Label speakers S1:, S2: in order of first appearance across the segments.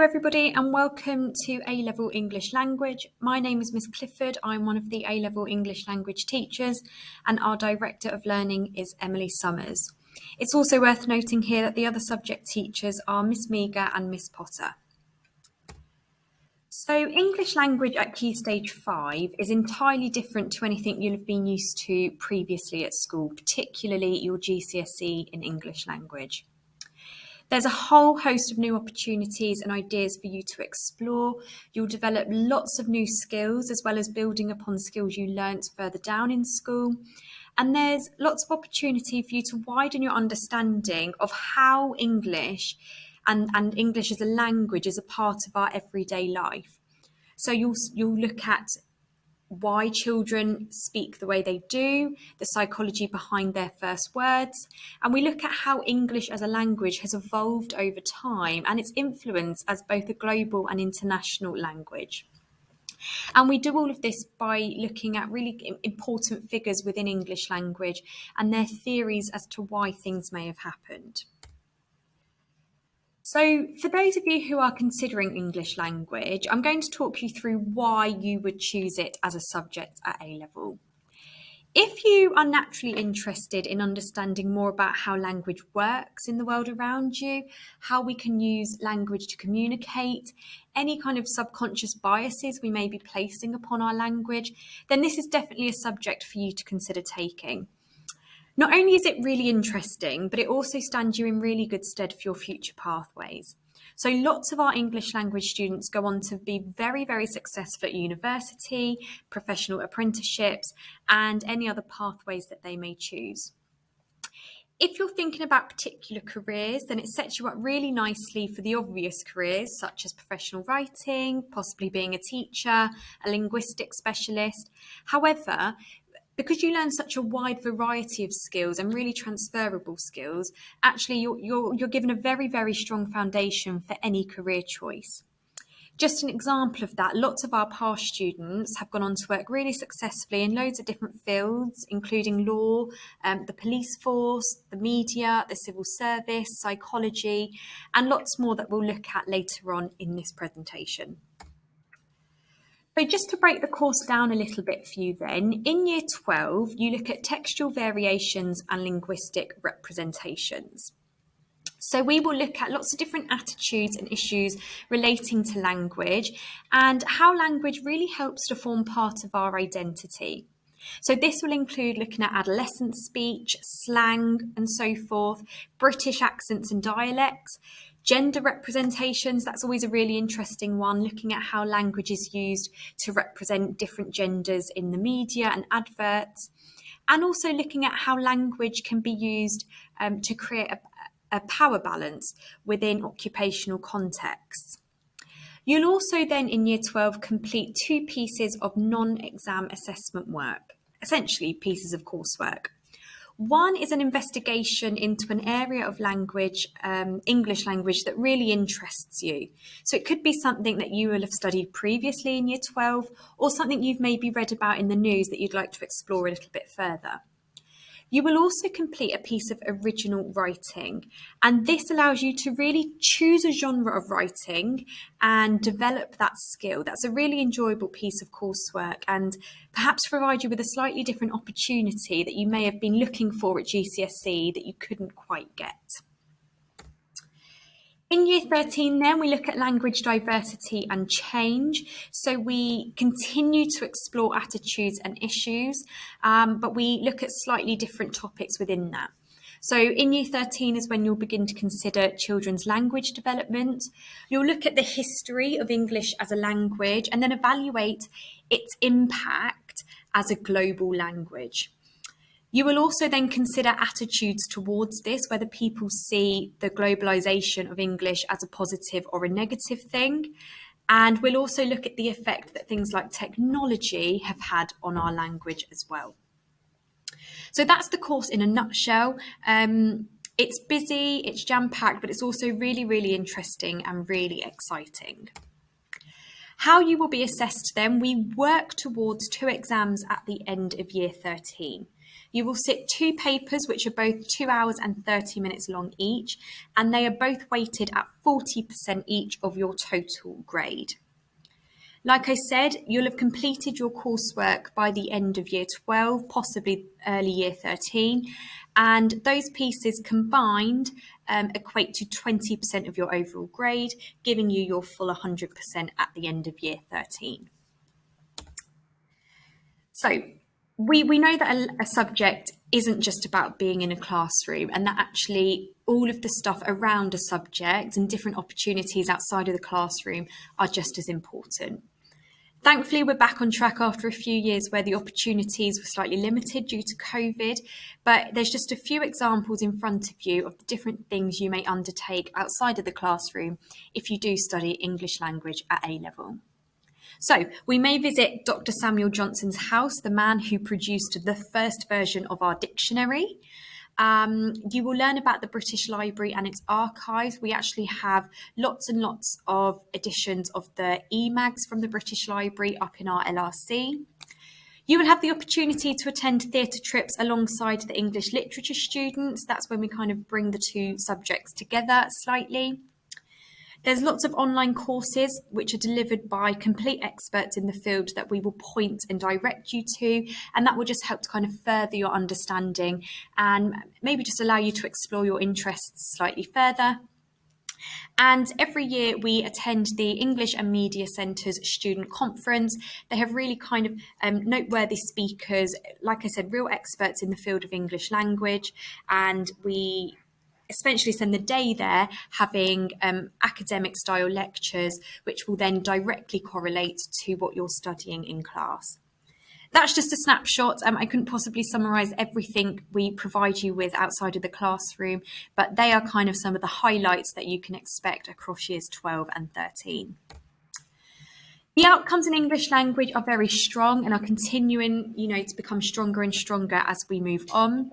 S1: everybody, and welcome to A-Level English Language. My name is Miss Clifford. I'm one of the A-Level English Language teachers, and our Director of Learning is Emily Summers. It's also worth noting here that the other subject teachers are Miss Meager and Miss Potter. So English language at Key Stage 5 is entirely different to anything you'll have been used to previously at school, particularly your GCSE in English language. There's a whole host of new opportunities and ideas for you to explore. You'll develop lots of new skills as well as building upon skills you learnt further down in school. And there's lots of opportunity for you to widen your understanding of how English and English as a language is a part of our everyday life. So you'll look at why children speak the way they do, the psychology behind their first words, and we look at how English as a language has evolved over time and its influence as both a global and international language. And we do all of this by looking at really important figures within English language and their theories as to why things may have happened. So for those of you who are considering English language, I'm going to talk you through why you would choose it as a subject at A-level. If you are naturally interested in understanding more about how language works in the world around you, how we can use language to communicate, any kind of subconscious biases we may be placing upon our language, then this is definitely a subject for you to consider taking. Not only is it really interesting, but it also stands you in really good stead for your future pathways. So lots of our English language students go on to be very, very successful at university, professional apprenticeships, and any other pathways that they may choose. If you're thinking about particular careers, then it sets you up really nicely for the obvious careers, such as professional writing, possibly being a teacher, a linguistics specialist. However, because you learn such a wide variety of skills and really transferable skills, actually you're given a very, very strong foundation for any career choice. Just an example of that, lots of our past students have gone on to work really successfully in loads of different fields, including law, the police force, the media, the civil service, psychology, and lots more that we'll look at later on in this presentation. So just to break the course down a little bit for you then, in Year 12, you look at textual variations and linguistic representations. So we will look at lots of different attitudes and issues relating to language and how language really helps to form part of our identity. So this will include looking at adolescent speech, slang and so forth, British accents and dialects, gender representations, that's always a really interesting one, looking at how language is used to represent different genders in the media and adverts, and also looking at how language can be used to create a power balance within occupational contexts. You'll also then in Year 12 complete 2 pieces of non-exam assessment work, essentially pieces of coursework. One is an investigation into an area of language, English language, that really interests you. So it could be something that you will have studied previously in Year 12 or something you've maybe read about in the news that you'd like to explore a little bit further. You will also complete a piece of original writing, and this allows you to really choose a genre of writing and develop that skill. That's a really enjoyable piece of coursework and perhaps provide you with a slightly different opportunity that you may have been looking for at GCSE that you couldn't quite get. In Year 13 then, we look at language diversity and change. So we continue to explore attitudes and issues, but we look at slightly different topics within that. So in Year 13 is when you'll begin to consider children's language development. You'll look at the history of English as a language and then evaluate its impact as a global language. You will also then consider attitudes towards this, whether people see the globalisation of English as a positive or a negative thing. And we'll also look at the effect that things like technology have had on our language as well. So that's the course in a nutshell. It's busy, it's jam-packed, but it's also really, really interesting and really exciting. How you will be assessed then, we work towards 2 exams at the end of Year 13. You will sit 2 papers, which are both 2 hours and 30 minutes long each, and they are both weighted at 40% each of your total grade. Like I said, you'll have completed your coursework by the end of year 12, possibly early year 13, and those pieces combined equate to 20% of your overall grade, giving you your full 100% at the end of year 13. So we know that a subject isn't just about being in a classroom, and that actually all of the stuff around a subject and different opportunities outside of the classroom are just as important. Thankfully, we're back on track after a few years where the opportunities were slightly limited due to COVID, but there's just a few examples in front of you of the different things you may undertake outside of the classroom if you do study English language at A-level. So we may visit Dr. Samuel Johnson's house, the man who produced the first version of our dictionary. You will learn about the British Library and its archives. We actually have lots and lots of editions of the e-mags from the British Library up in our LRC. You will have the opportunity to attend theatre trips alongside the English literature students. That's when we kind of bring the two subjects together slightly. There's lots of online courses which are delivered by complete experts in the field that we will point and direct you to, and that will just help to kind of further your understanding and maybe just allow you to explore your interests slightly further. And every year we attend the English and Media Centre's student conference. They have really kind of noteworthy speakers, like I said, real experts in the field of English language, and we essentially spend the day there having academic style lectures, which will then directly correlate to what you're studying in class. That's just a snapshot. I couldn't possibly summarise everything we provide you with outside of the classroom, but they are kind of some of the highlights that you can expect across years 12 and 13. The outcomes in English language are very strong and are continuing, to become stronger and stronger as we move on.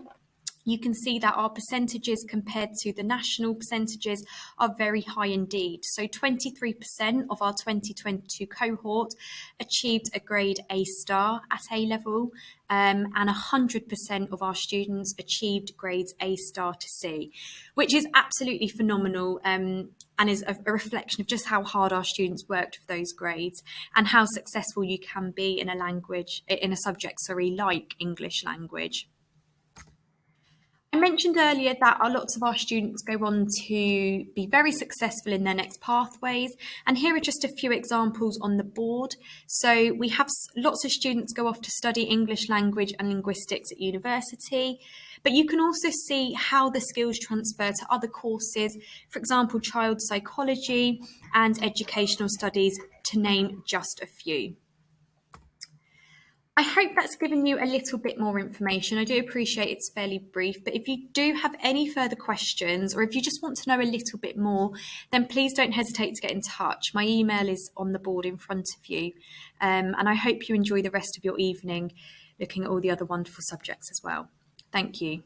S1: You can see that our percentages compared to the national percentages are very high indeed. So 23% of our 2022 cohort achieved a grade A star at A level, and 100% of our students achieved grades A star to C, which is absolutely phenomenal and is a reflection of just how hard our students worked for those grades and how successful you can be in a subject like English language. I mentioned earlier that lots of our students go on to be very successful in their next pathways, and here are just a few examples on the board. So we have lots of students go off to study English language and linguistics at university, but you can also see how the skills transfer to other courses, for example, child psychology and educational studies, to name just a few. I hope that's given you a little bit more information. I do appreciate it's fairly brief, but if you do have any further questions or if you just want to know a little bit more, then please don't hesitate to get in touch. My email is on the board in front of you, and I hope you enjoy the rest of your evening looking at all the other wonderful subjects as well. Thank you.